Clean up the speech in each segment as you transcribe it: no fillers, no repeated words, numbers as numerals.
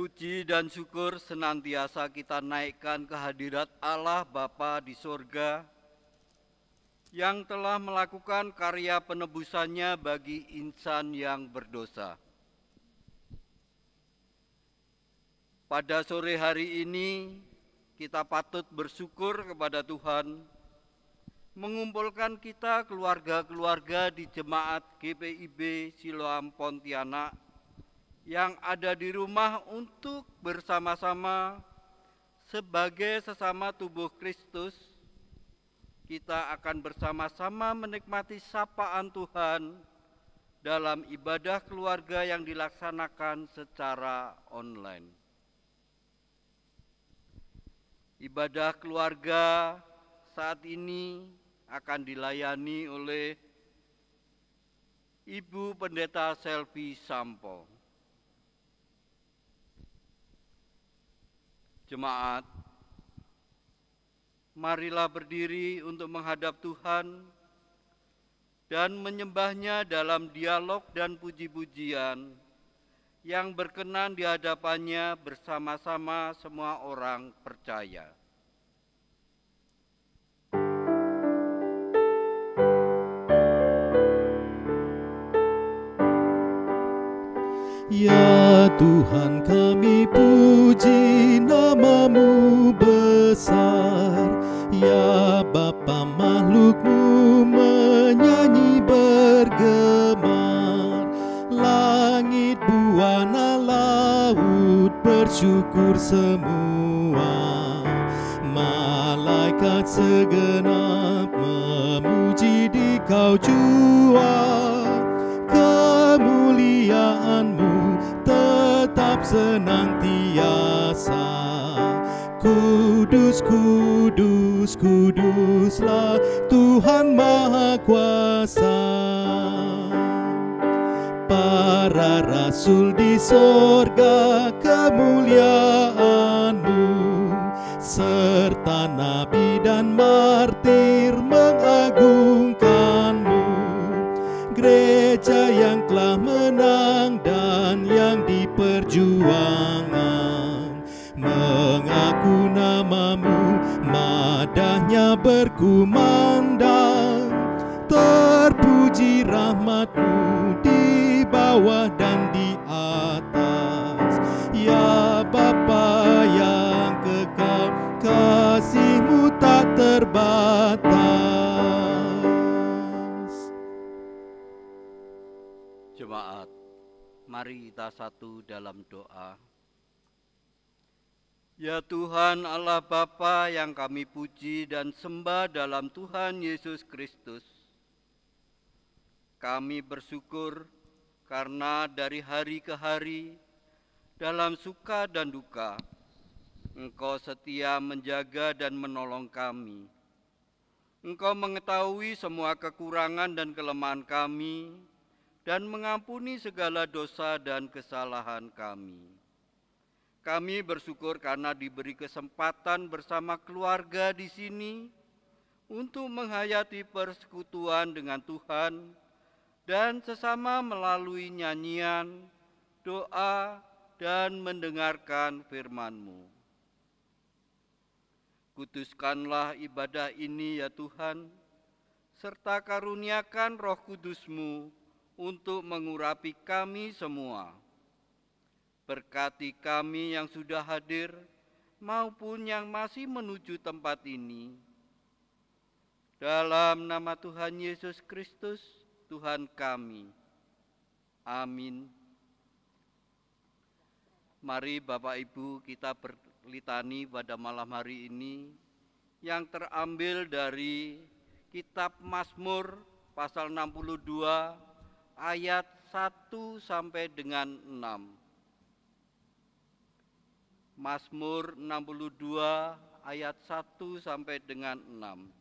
Puji dan syukur senantiasa kita naikkan ke hadirat Allah Bapa di sorga, yang telah melakukan karya penebusannya bagi insan yang berdosa. Pada sore hari ini, kita patut bersyukur kepada Tuhan, mengumpulkan kita keluarga-keluarga di Jemaat GPIB Siloam Pontianak yang ada di rumah untuk bersama-sama sebagai sesama tubuh Kristus. Kita akan bersama-sama menikmati sapaan Tuhan dalam ibadah keluarga yang dilaksanakan secara online. Ibadah keluarga saat ini akan dilayani oleh Ibu Pendeta Selvi Sampo. Jemaat, marilah berdiri untuk menghadap Tuhan dan menyembahnya dalam dialog dan puji-pujian yang berkenan di hadapannya bersama-sama semua orang percaya. Ya Tuhan, kami puji nama-Mu besar. Ya Bapa, makhluk-Mu menyanyi bergemar. Langit, buana, laut bersyukur semua. Malaikat segenap memuji di Kau jua. Kemuliaan-Mu tetap senantiasa. Kudus, kudus, kuduslah Tuhan Maha Kuasa. Para rasul di sorga kemuliaan-Mu, serta nabi dan martir mengagungkan-Mu. Gereja yang telah menang dan yang di perjuangan mengaku nama-Mu, madahnya berkumandang. Terpuji rahmat-Mu di bawah dan di atas. Ya Bapa yang kekal, kasih-Mu tak terbatas. Jemaat, mari kita satu dalam doa. Ya Tuhan Allah Bapa yang kami puji dan sembah dalam Tuhan Yesus Kristus, kami bersyukur karena dari hari ke hari, dalam suka dan duka, Engkau setia menjaga dan menolong kami. Engkau mengetahui semua kekurangan dan kelemahan kami, dan mengampuni segala dosa dan kesalahan kami. Kami bersyukur karena diberi kesempatan bersama keluarga di sini untuk menghayati persekutuan dengan Tuhan dan sesama melalui nyanyian, doa, dan mendengarkan firman-Mu. Kuduskanlah ibadah ini ya Tuhan, serta karuniakan Roh Kudus-Mu untuk mengurapi kami semua. Berkati kami yang sudah hadir maupun yang masih menuju tempat ini. Dalam nama Tuhan Yesus Kristus, Tuhan kami. Amin. Mari Bapak Ibu kita berlitani pada malam hari ini yang terambil dari kitab Mazmur pasal 62 ayat 1 sampai dengan 6. Mazmur 62 ayat 1 sampai dengan 6.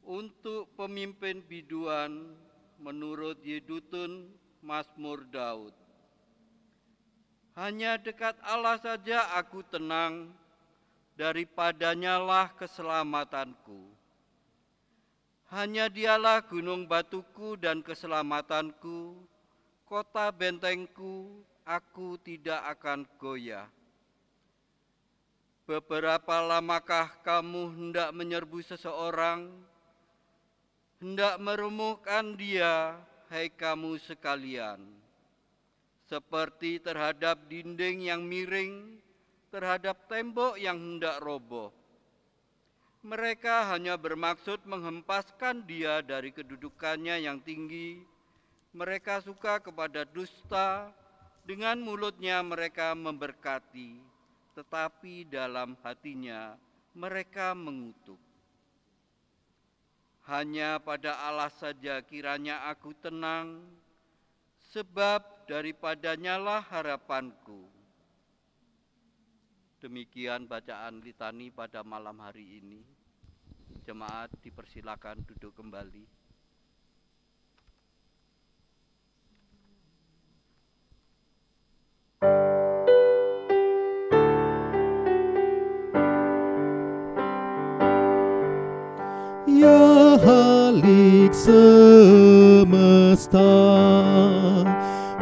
Untuk pemimpin biduan menurut Yedutun Mazmur Daud. Hanya dekat Allah saja aku tenang, daripadanya lah keselamatanku. Hanya Dialah gunung batuku dan keselamatanku, kota bentengku, aku tidak akan goyah. Beberapa lamakah kamu hendak menyerbu seseorang, hendak merumuhkan dia, hai kamu sekalian, seperti terhadap dinding yang miring, terhadap tembok yang hendak roboh. Mereka hanya bermaksud menghempaskan dia dari kedudukannya yang tinggi. Mereka suka kepada dusta, dengan mulutnya mereka memberkati, tetapi dalam hatinya mereka mengutuk. Hanya pada Allah saja kiranya aku tenang, sebab daripadanya lah harapanku. Demikian bacaan litani pada malam hari ini. Jemaat dipersilakan duduk kembali. Ya Halik semesta,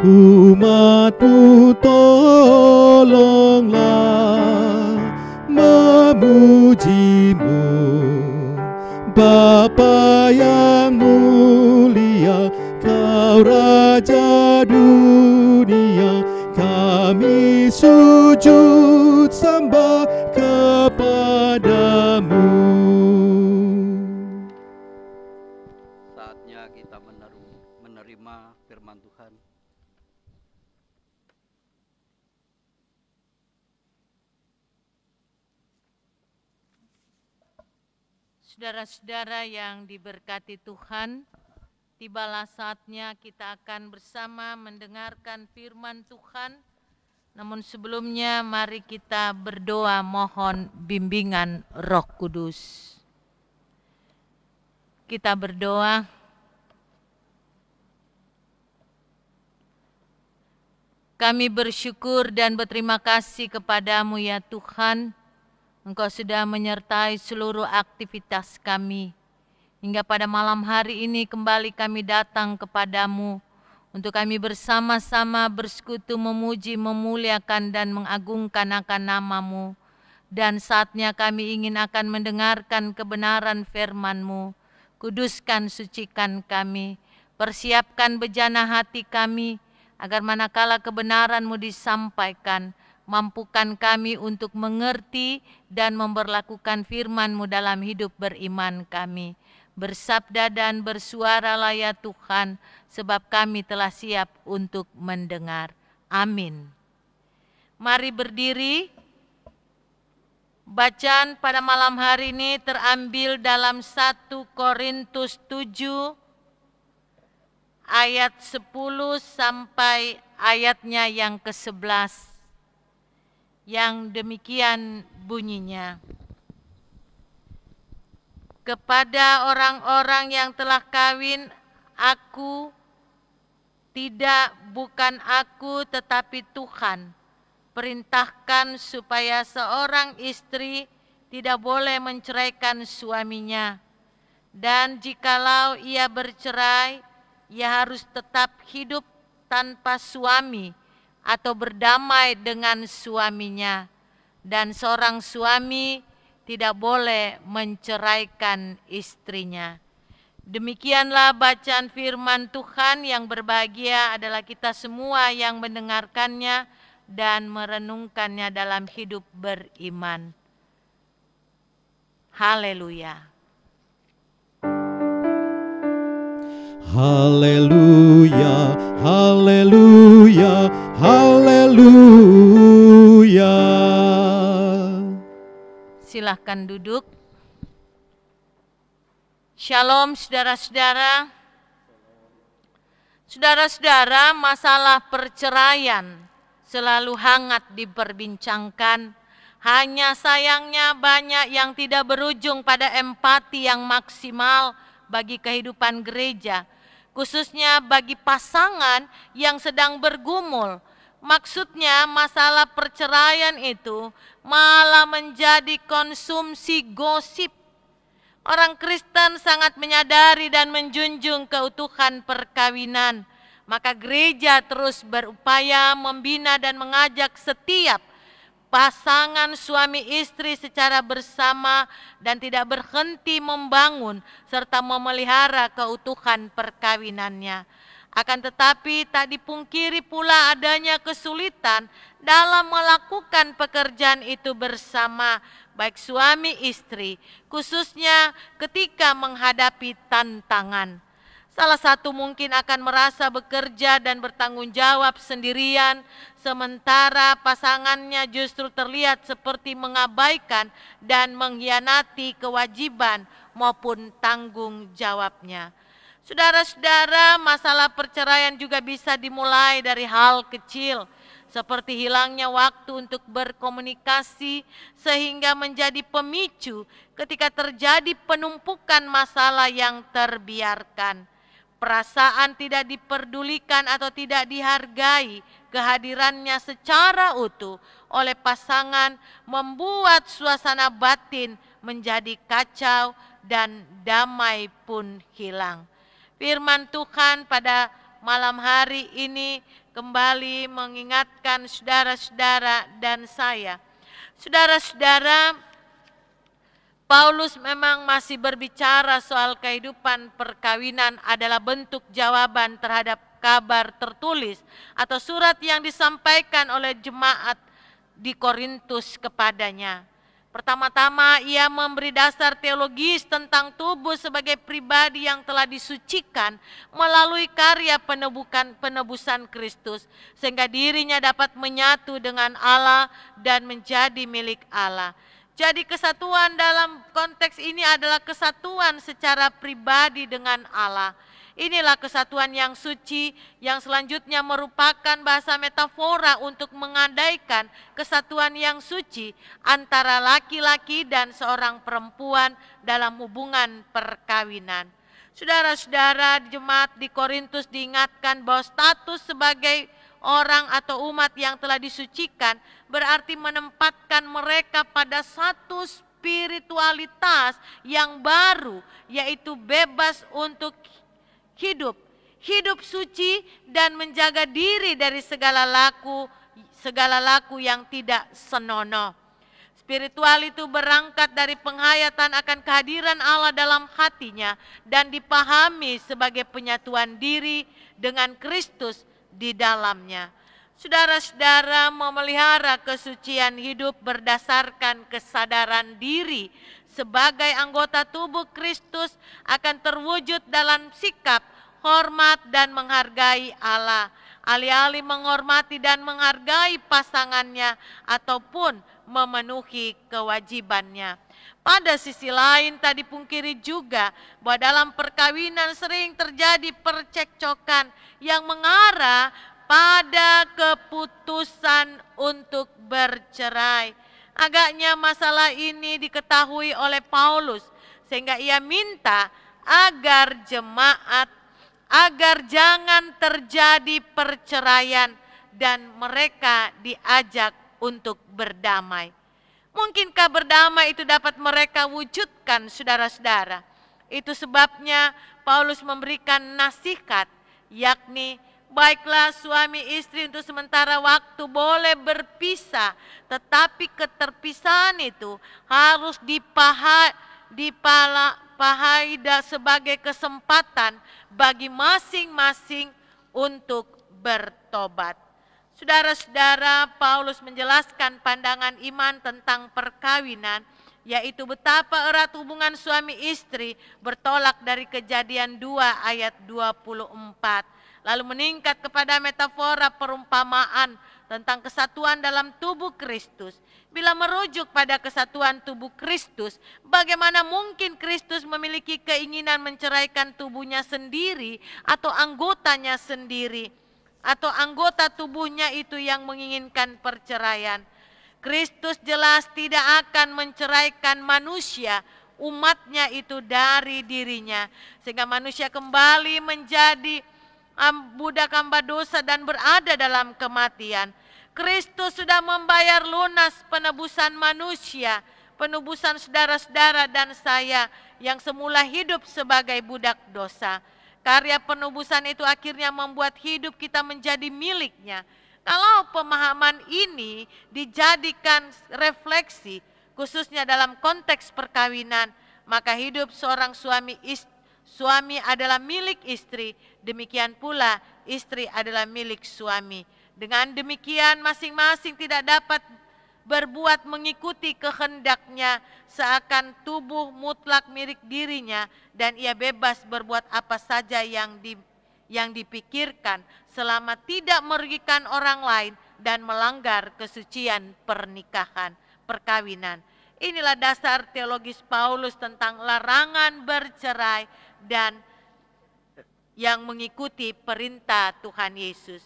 umat-Mu tolonglah memuji-Mu, Bapa yang mulia, Kau Raja dunia. Kami sujud sembah kepada-Mu. Saatnya kita menerima firman Tuhan. Saudara-saudara yang diberkati Tuhan, tibalah saatnya kita akan bersama mendengarkan firman Tuhan. Namun sebelumnya mari kita berdoa mohon bimbingan Roh Kudus. Kita berdoa. Kami bersyukur dan berterima kasih kepadamu ya Tuhan. Engkau sudah menyertai seluruh aktivitas kami. Hingga pada malam hari ini kembali kami datang kepadamu untuk kami bersama-sama bersekutu memuji, memuliakan dan mengagungkan akan nama-Mu. Dan saatnya kami ingin akan mendengarkan kebenaran firman-Mu. Kuduskan, sucikan kami, persiapkan bejana hati kami, agar manakala kebenaran-Mu disampaikan, mampukan kami untuk mengerti dan memperlakukan firman-Mu dalam hidup beriman kami. Bersabda dan bersuaralah ya Tuhan, sebab kami telah siap untuk mendengar. Amin. Mari berdiri. Bacaan pada malam hari ini terambil dalam 1 Korintus 7 ayat 10 sampai ayatnya yang ke-11. Yang demikian bunyinya. Kepada orang-orang yang telah kawin, bukan aku tetapi Tuhan, perintahkan supaya seorang istri tidak boleh menceraikan suaminya. Dan jikalau ia bercerai, ia harus tetap hidup tanpa suami atau berdamai dengan suaminya. Dan seorang suami tidak boleh menceraikan istrinya. Demikianlah bacaan firman Tuhan. Yang berbahagia adalah kita semua yang mendengarkannya dan merenungkannya dalam hidup beriman. Haleluya. Haleluya, haleluya, haleluya. Silahkan duduk. Shalom saudara-saudara. Saudara-saudara, masalah perceraian selalu hangat diperbincangkan. Hanya sayangnya banyak yang tidak berujung pada empati yang maksimal bagi kehidupan gereja, khususnya bagi pasangan yang sedang bergumul. Maksudnya masalah perceraian itu malah menjadi konsumsi gosip. Orang Kristen sangat menyadari dan menjunjung keutuhan perkawinan. Maka gereja terus berupaya membina dan mengajak setiap pasangan suami istri secara bersama dan tidak berhenti membangun serta memelihara keutuhan perkawinannya. Akan tetapi tak dipungkiri pula adanya kesulitan dalam melakukan pekerjaan itu bersama, baik suami istri, khususnya ketika menghadapi tantangan. Salah satu mungkin akan merasa bekerja dan bertanggung jawab sendirian, sementara pasangannya justru terlihat seperti mengabaikan dan mengkhianati kewajiban maupun tanggung jawabnya. Saudara-saudara, masalah perceraian juga bisa dimulai dari hal kecil, seperti hilangnya waktu untuk berkomunikasi sehingga menjadi pemicu ketika terjadi penumpukan masalah yang terbiarkan. Perasaan tidak diperdulikan atau tidak dihargai kehadirannya secara utuh oleh pasangan membuat suasana batin menjadi kacau dan damai pun hilang. Firman Tuhan pada malam hari ini kembali mengingatkan saudara-saudara dan saya. Saudara-saudara, Paulus memang masih berbicara soal kehidupan perkawinan adalah bentuk jawaban terhadap kabar tertulis atau surat yang disampaikan oleh jemaat di Korintus kepadanya. Pertama-tama ia memberi dasar teologis tentang tubuh sebagai pribadi yang telah disucikan melalui karya penebusan Kristus, sehingga dirinya dapat menyatu dengan Allah dan menjadi milik Allah. Jadi kesatuan dalam konteks ini adalah kesatuan secara pribadi dengan Allah. Inilah kesatuan yang suci yang selanjutnya merupakan bahasa metafora untuk mengandaikan kesatuan yang suci antara laki-laki dan seorang perempuan dalam hubungan perkawinan. Saudara-saudara, jemaat di Korintus diingatkan bahwa status sebagai orang atau umat yang telah disucikan berarti menempatkan mereka pada satu spiritualitas yang baru, yaitu bebas untuk hidup suci dan menjaga diri dari segala laku yang tidak senonoh. Spiritual itu berangkat dari penghayatan akan kehadiran Allah dalam hatinya dan dipahami sebagai penyatuan diri dengan Kristus di dalamnya. Saudara-saudara, memelihara kesucian hidup berdasarkan kesadaran diri sebagai anggota tubuh Kristus akan terwujud dalam sikap hormat dan menghargai Allah, alih-alih menghormati dan menghargai pasangannya ataupun memenuhi kewajibannya. Pada sisi lain, tak dipungkiri juga bahwa dalam perkawinan sering terjadi percekcokan yang mengarah pada keputusan untuk bercerai. Agaknya masalah ini diketahui oleh Paulus, sehingga ia minta agar jangan terjadi perceraian dan mereka diajak untuk berdamai. Mungkinkah berdamai itu dapat mereka wujudkan, saudara-saudara? Itu sebabnya Paulus memberikan nasihat, yakni baiklah suami istri untuk sementara waktu boleh berpisah, tetapi keterpisahan itu harus dipahami sebagai kesempatan bagi masing-masing untuk bertobat. Saudara-saudara, Paulus menjelaskan pandangan iman tentang perkawinan, yaitu betapa erat hubungan suami istri bertolak dari Kejadian 2 ayat 24. Lalu meningkat kepada metafora perumpamaan tentang kesatuan dalam tubuh Kristus. Bila merujuk pada kesatuan tubuh Kristus, bagaimana mungkin Kristus memiliki keinginan menceraikan tubuhnya sendiri atau anggotanya sendiri? Atau anggota tubuhnya itu yang menginginkan perceraian? Kristus jelas tidak akan menceraikan manusia, umatnya itu dari dirinya. Sehingga manusia kembali menjadi budak hamba dosa dan berada dalam kematian. Kristus sudah membayar lunas penebusan manusia, penebusan saudara-saudara dan saya yang semula hidup sebagai budak dosa. Karya penebusan itu akhirnya membuat hidup kita menjadi miliknya. Kalau pemahaman ini dijadikan refleksi, khususnya dalam konteks perkawinan, maka hidup seorang suami adalah milik istri, demikian pula istri adalah milik suami. Dengan demikian masing-masing tidak dapat berbuat mengikuti kehendaknya, seakan tubuh mutlak milik dirinya dan ia bebas berbuat apa saja yang dipikirkan selama tidak merugikan orang lain dan melanggar kesucian perkawinan. Inilah dasar teologis Paulus tentang larangan bercerai dan yang mengikuti perintah Tuhan Yesus.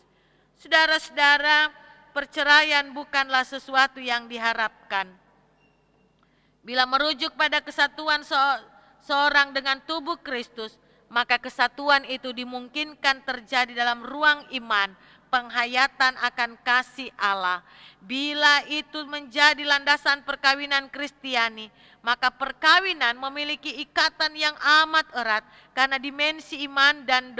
Saudara-saudara, perceraian bukanlah sesuatu yang diharapkan. Bila merujuk pada kesatuan seorang dengan tubuh Kristus, maka kesatuan itu dimungkinkan terjadi dalam ruang iman, penghayatan akan kasih Allah. Bila itu menjadi landasan perkawinan Kristiani, maka perkawinan memiliki ikatan yang amat erat karena dimensi iman dan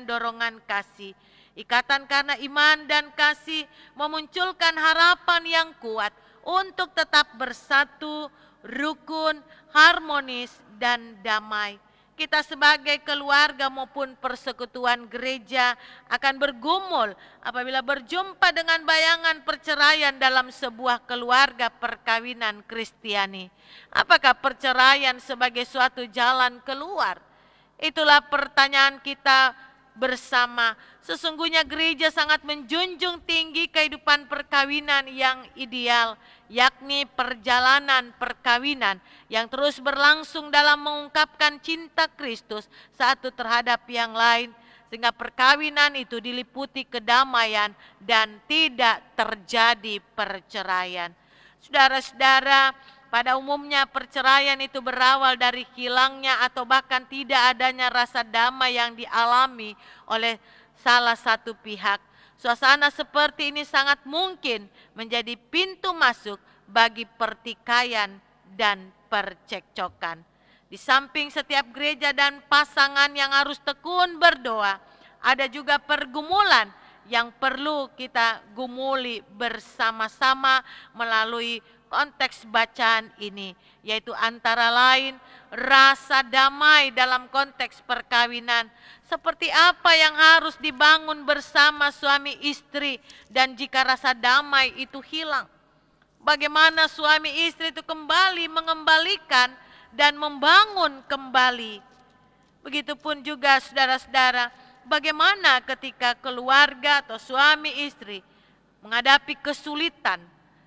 dorongan kasih. Ikatan karena iman dan kasih memunculkan harapan yang kuat untuk tetap bersatu, rukun, harmonis, dan damai. Kita sebagai keluarga maupun persekutuan gereja akan bergumul apabila berjumpa dengan bayangan perceraian dalam sebuah keluarga perkawinan Kristiani. Apakah perceraian sebagai suatu jalan keluar? Itulah pertanyaan kita bersama. Sesungguhnya gereja sangat menjunjung tinggi kehidupan perkawinan yang ideal, yakni perjalanan perkawinan yang terus berlangsung dalam mengungkapkan cinta Kristus satu terhadap yang lain, sehingga perkawinan itu diliputi kedamaian dan tidak terjadi perceraian. Saudara-saudara, pada umumnya perceraian itu berawal dari hilangnya atau bahkan tidak adanya rasa damai yang dialami oleh salah satu pihak. Suasana seperti ini sangat mungkin menjadi pintu masuk bagi pertikaian dan percekcokan. Di samping setiap gereja dan pasangan yang harus tekun berdoa, ada juga pergumulan yang perlu kita gumuli bersama-sama melalui konteks bacaan ini, yaitu antara lain rasa damai dalam konteks perkawinan. Seperti apa yang harus dibangun bersama suami istri, dan jika rasa damai itu hilang, bagaimana suami istri itu kembali mengembalikan dan membangun kembali. Begitupun juga saudara-saudara, bagaimana ketika keluarga atau suami istri menghadapi kesulitan,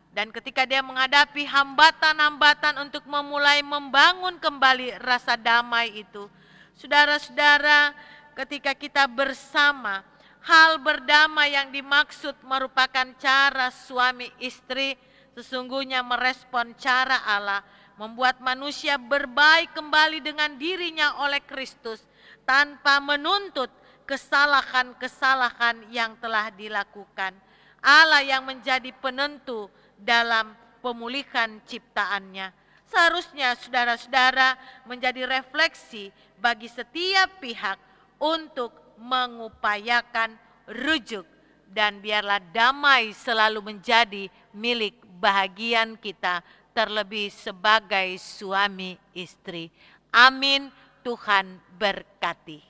dan ketika dia menghadapi hambatan-hambatan untuk memulai membangun kembali rasa damai itu. Saudara-saudara, ketika kita bersama, hal berdamai yang dimaksud merupakan cara suami istri sesungguhnya merespon cara Allah, membuat manusia berbaik kembali dengan dirinya oleh Kristus tanpa menuntut kesalahan-kesalahan yang telah dilakukan. Allah yang menjadi penentu dalam pemulihan ciptaannya. Seharusnya saudara-saudara menjadi refleksi bagi setiap pihak untuk mengupayakan rujuk, dan biarlah damai selalu menjadi milik bahagian kita, terlebih sebagai suami istri. Amin. Tuhan berkati.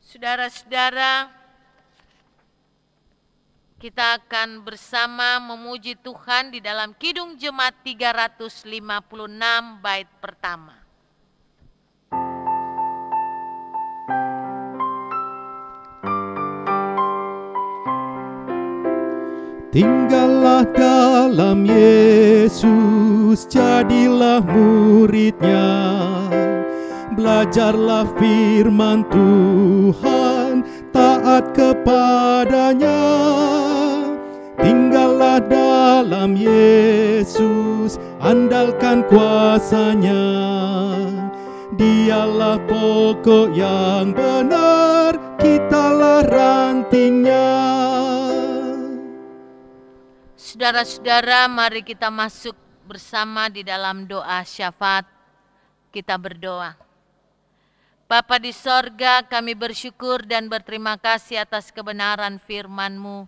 Saudara-saudara, kita akan bersama memuji Tuhan di dalam Kidung Jemaat 356 bait pertama. Tinggallah dalam Yesus, jadilah muridnya. Belajarlah firman Tuhan, taat kepadanya. Tinggallah dalam Yesus, andalkan kuasanya. Dialah pokok yang benar, kitalah rantingnya. Saudara-saudara, mari kita masuk bersama di dalam doa syafaat. Kita berdoa. Bapa di sorga, kami bersyukur dan berterima kasih atas kebenaran firman-Mu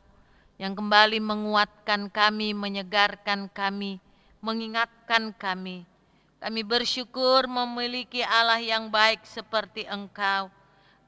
yang kembali menguatkan kami, menyegarkan kami, mengingatkan kami. Kami bersyukur memiliki Allah yang baik seperti Engkau.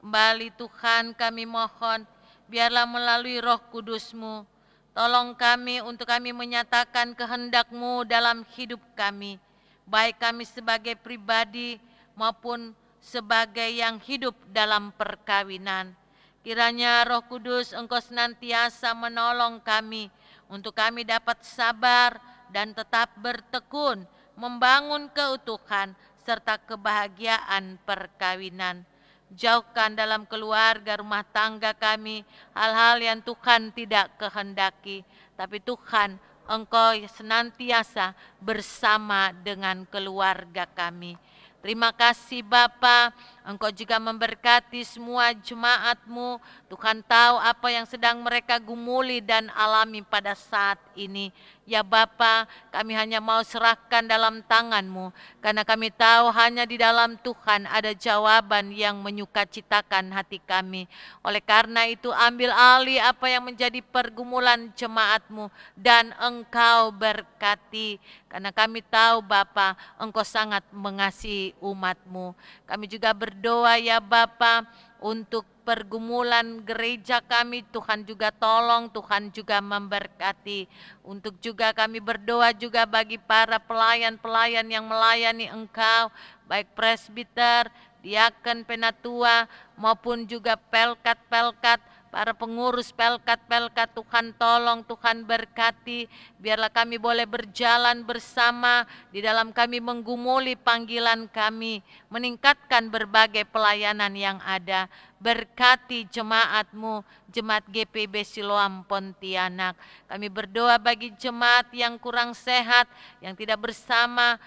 Kembali Tuhan kami mohon, biarlah melalui Roh Kudus-Mu, tolong kami untuk kami menyatakan kehendak-Mu dalam hidup kami, baik kami sebagai pribadi maupun sebagai yang hidup dalam perkawinan. Kiranya Roh Kudus Engkau senantiasa menolong kami untuk kami dapat sabar dan tetap bertekun membangun keutuhan serta kebahagiaan perkawinan. Jauhkan dalam keluarga rumah tangga kami hal-hal yang Tuhan tidak kehendaki, tapi Tuhan Engkau senantiasa bersama dengan keluarga kami. Terima kasih Bapa, Engkau juga memberkati semua jemaat-Mu. Tuhan tahu apa yang sedang mereka gumuli dan alami pada saat ini. Ya Bapa, kami hanya mau serahkan dalam tangan-Mu, karena kami tahu hanya di dalam Tuhan ada jawaban yang menyukacitakan hati kami. Oleh karena itu ambil alih apa yang menjadi pergumulan jemaat-Mu dan Engkau berkati. Karena kami tahu Bapa, Engkau sangat mengasihi umat-Mu. Kami juga berdoa ya Bapa untuk pergumulan gereja kami, Tuhan juga tolong, Tuhan juga memberkati. Untuk juga kami berdoa juga bagi para pelayan-pelayan yang melayani Engkau, baik presbiter, diaken, penatua, maupun juga pelkat-pelkat, para pengurus pelkat-pelkat. Tuhan tolong, Tuhan berkati, biarlah kami boleh berjalan bersama di dalam kami menggumuli panggilan kami, meningkatkan berbagai pelayanan yang ada. Berkati jemaat-Mu, jemaat GPB Siloam Pontianak. Kami berdoa bagi jemaat yang kurang sehat, yang tidak bersama,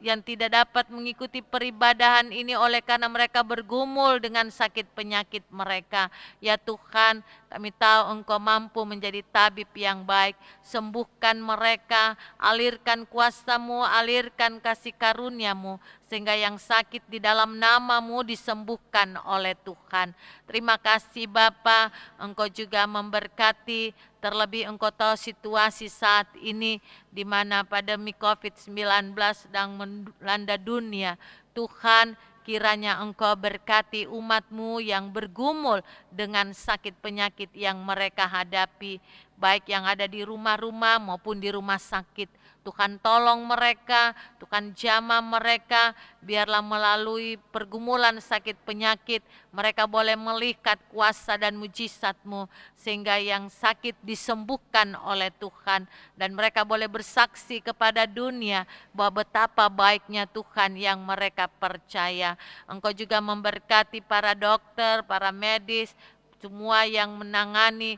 yang tidak dapat mengikuti peribadahan ini oleh karena mereka bergumul dengan sakit penyakit mereka. Ya Tuhan, kami tahu Engkau mampu menjadi tabib yang baik. Sembuhkan mereka, alirkan kuasa-Mu, alirkan kasih karunia-Mu, sehingga yang sakit di dalam nama-Mu disembuhkan oleh Tuhan. Terima kasih Bapa, Engkau juga memberkati. Terlebih Engkau tahu situasi saat ini di mana pandemi COVID-19 sedang melanda dunia. Tuhan, kiranya Engkau berkati umat-Mu yang bergumul dengan sakit penyakit yang mereka hadapi, baik yang ada di rumah-rumah maupun di rumah sakit. Tuhan tolong mereka, Tuhan jamah mereka, biarlah melalui pergumulan sakit penyakit, mereka boleh melihat kuasa dan mujizat-Mu, sehingga yang sakit disembuhkan oleh Tuhan, dan mereka boleh bersaksi kepada dunia bahwa betapa baiknya Tuhan yang mereka percaya. Engkau juga memberkati para dokter, para medis, semua yang menangani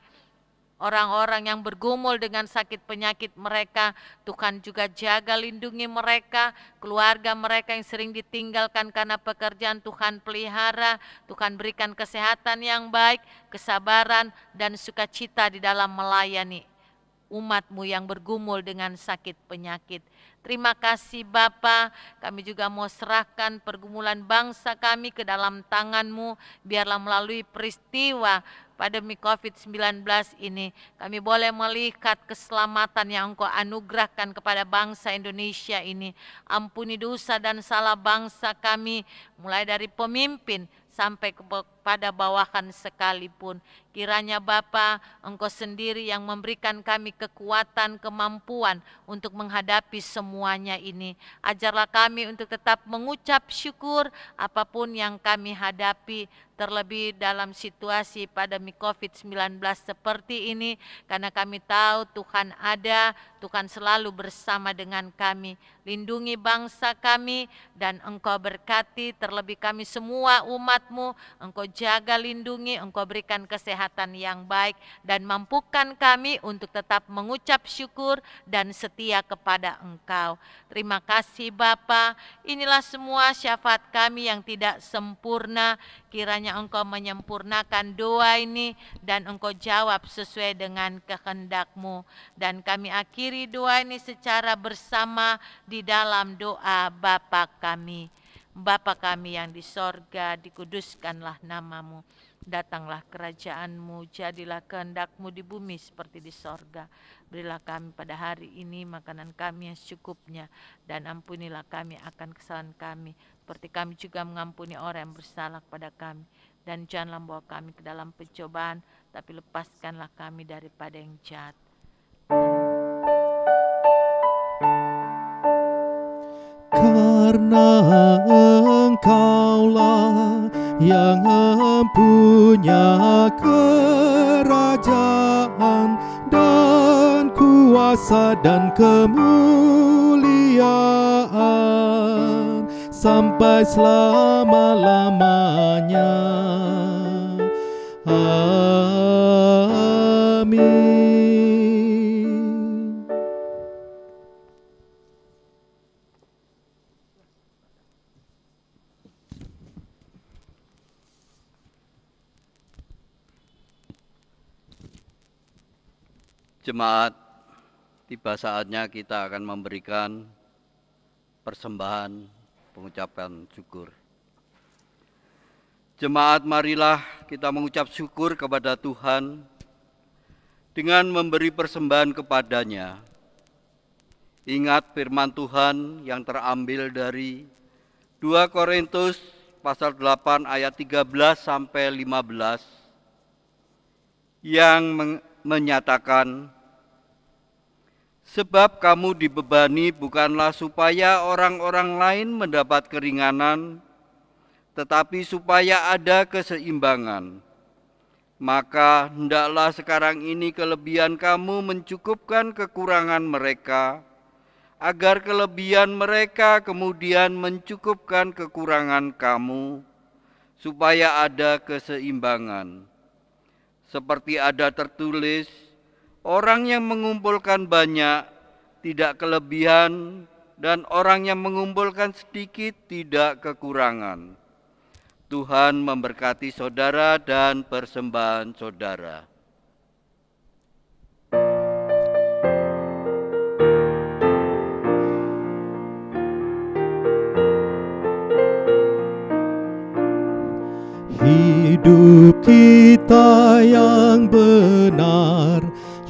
orang-orang yang bergumul dengan sakit penyakit mereka. Tuhan juga jaga lindungi mereka, keluarga mereka yang sering ditinggalkan karena pekerjaan. Tuhan pelihara, Tuhan berikan kesehatan yang baik, kesabaran dan sukacita di dalam melayani umat-Mu yang bergumul dengan sakit penyakit. Terima kasih Bapa, kami juga mau serahkan pergumulan bangsa kami ke dalam tangan-Mu, biarlah melalui peristiwa pandemi COVID-19 ini, kami boleh melihat keselamatan yang Engkau anugerahkan kepada bangsa Indonesia ini. Ampuni dosa dan salah bangsa kami, mulai dari pemimpin sampai kepada bawahan sekalipun. Kiranya Bapa, Engkau sendiri yang memberikan kami kekuatan, kemampuan untuk menghadapi semuanya ini. Ajarlah kami untuk tetap mengucap syukur apapun yang kami hadapi, terlebih dalam situasi pandemi COVID-19 seperti ini, karena kami tahu Tuhan ada, Tuhan selalu bersama dengan kami. Lindungi bangsa kami dan Engkau berkati, terlebih kami semua umat-Mu, Engkau jaga, lindungi, Engkau berikan kesehatan yang baik, dan mampukan kami untuk tetap mengucap syukur dan setia kepada Engkau. Terima kasih Bapa, inilah semua syafaat kami yang tidak sempurna. Kiranya Engkau menyempurnakan doa ini dan Engkau jawab sesuai dengan kehendak-Mu. Dan kami akhiri doa ini secara bersama di dalam doa Bapa kami. Bapa kami yang di sorga, dikuduskanlah namamu. Datanglah kerajaanmu, jadilah kehendak-Mu di bumi seperti di sorga. Berilah kami pada hari ini makanan kami yang secukupnya, dan ampunilah kami akan kesalahan kami, seperti kami juga mengampuni orang yang bersalah kepada kami. Dan janganlah membawa kami ke dalam pencobaan, tapi lepaskanlah kami daripada yang jahat. Karena Engkaulah yang mempunyai kerajaan dan kuasa dan kemuliaan sampai selama-lamanya. Amin. Jemaat, tiba saatnya kita akan memberikan persembahan pengucapan syukur. Jemaat, marilah kita mengucap syukur kepada Tuhan dengan memberi persembahan kepadanya. Ingat firman Tuhan yang terambil dari 2 Korintus pasal 8 ayat 13 sampai 15 yang menyatakan, sebab kamu dibebani bukanlah supaya orang-orang lain mendapat keringanan, tetapi supaya ada keseimbangan. Maka hendaklah sekarang ini kelebihan kamu mencukupkan kekurangan mereka, agar kelebihan mereka kemudian mencukupkan kekurangan kamu, supaya ada keseimbangan. Seperti ada tertulis, orang yang mengumpulkan banyak tidak kelebihan, dan orang yang mengumpulkan sedikit tidak kekurangan. Tuhan memberkati saudara dan persembahan saudara. Hidup kita yang benar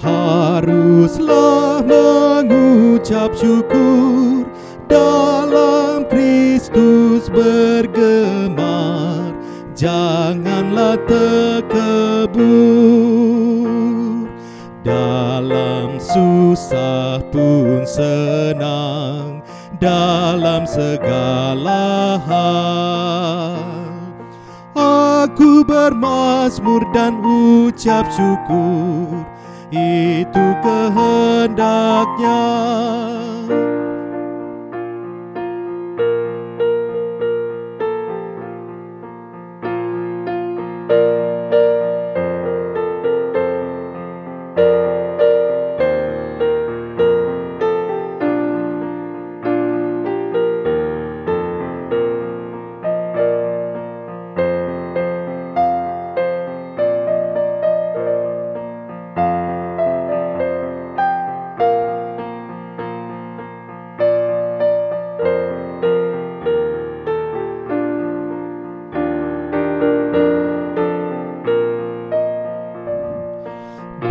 haruslah mengucap syukur, dalam Kristus bergemar, janganlah tekebur. Dalam susah pun senang, dalam segala hal aku bermazmur dan ucap syukur, itu kehendaknya.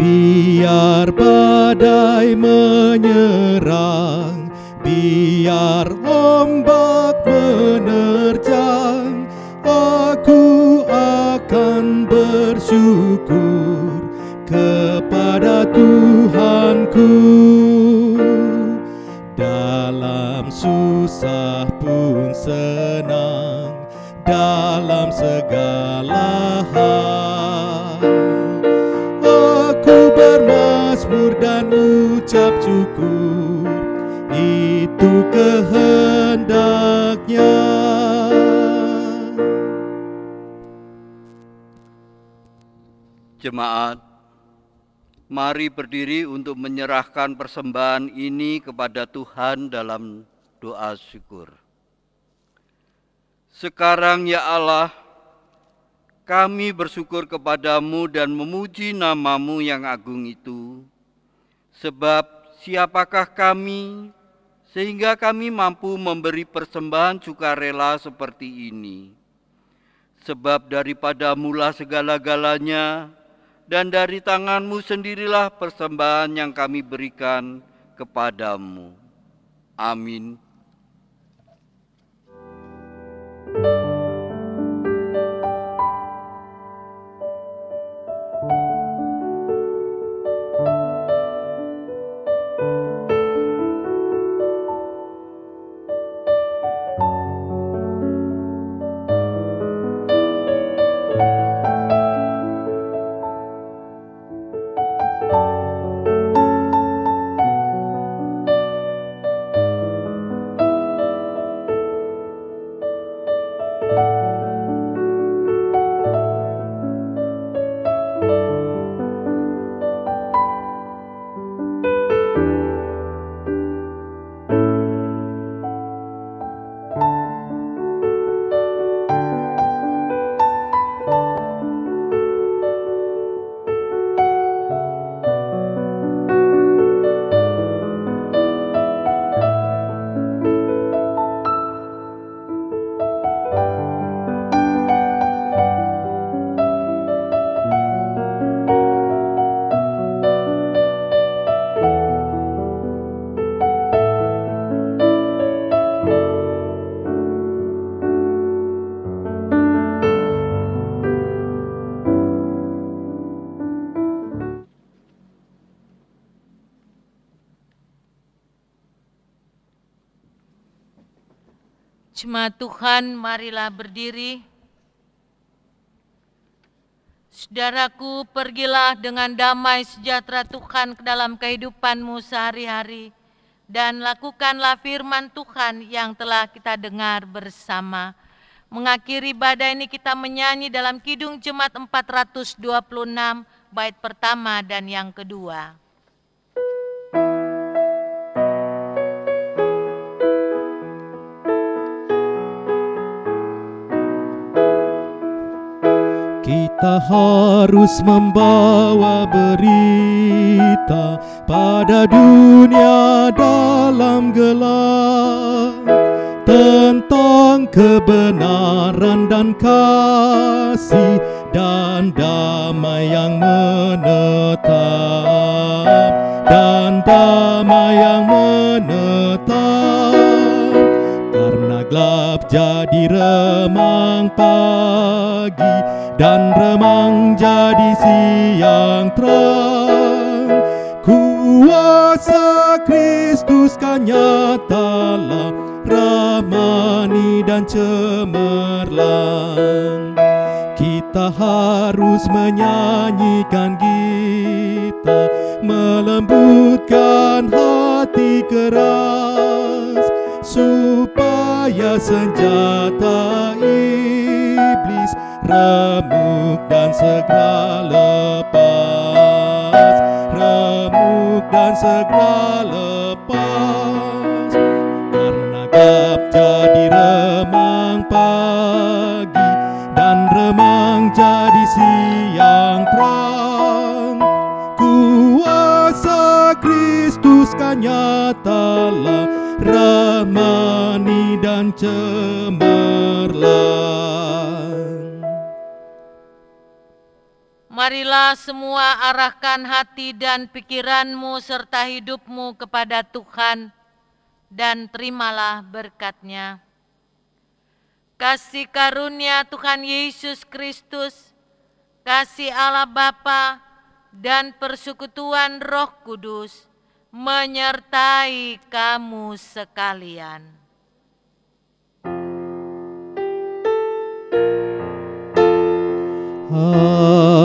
Biar badai menyerang, biar ombak menerjang, aku akan bersyukur kepada Tuhanku. Dalam susah pun senang, dalam segala hal aku bermazmur dan ucap syukur, itu kehendaknya. Jemaat, mari berdiri untuk menyerahkan persembahan ini kepada Tuhan dalam doa syukur. Sekarang ya Allah, kami bersyukur kepadamu dan memuji namamu yang agung itu. Sebab siapakah kami sehingga kami mampu memberi persembahan sukarela seperti ini. Sebab daripada-Mulah segala-galanya, dan dari tangan-Mu sendirilah persembahan yang kami berikan kepadamu. Amin. Jemaat Tuhan, marilah berdiri. Saudaraku, pergilah dengan damai sejahtera Tuhan ke dalam kehidupanmu sehari-hari, dan lakukanlah firman Tuhan yang telah kita dengar bersama. Mengakhiri ibadah ini kita menyanyi dalam Kidung Jemaat 426, bait pertama dan yang kedua. Kita harus membawa berita pada dunia dalam gelap tentang kebenaran dan kasih dan damai yang menetap, dan damai yang menetap. Karena gelap jadi remang pagi, dan remang jadi siang terang. Kuasa Kristus kan nyatalah, ramani dan cemerlang. Kita harus menyanyikan gita, melembutkan hati keras, supaya senjata iblis remuk dan segera lepas, remuk dan segera lepas. Karena gelap jadi remang pagi, dan remang jadi siang terang. Kuasa Kristus kan nyatalah, ramani dan cemerlang. Marilah semua arahkan hati dan pikiranmu serta hidupmu kepada Tuhan, dan terimalah berkat-Nya. Kasih karunia Tuhan Yesus Kristus, kasih Allah Bapa, dan persekutuan Roh Kudus menyertai kamu sekalian. Amin.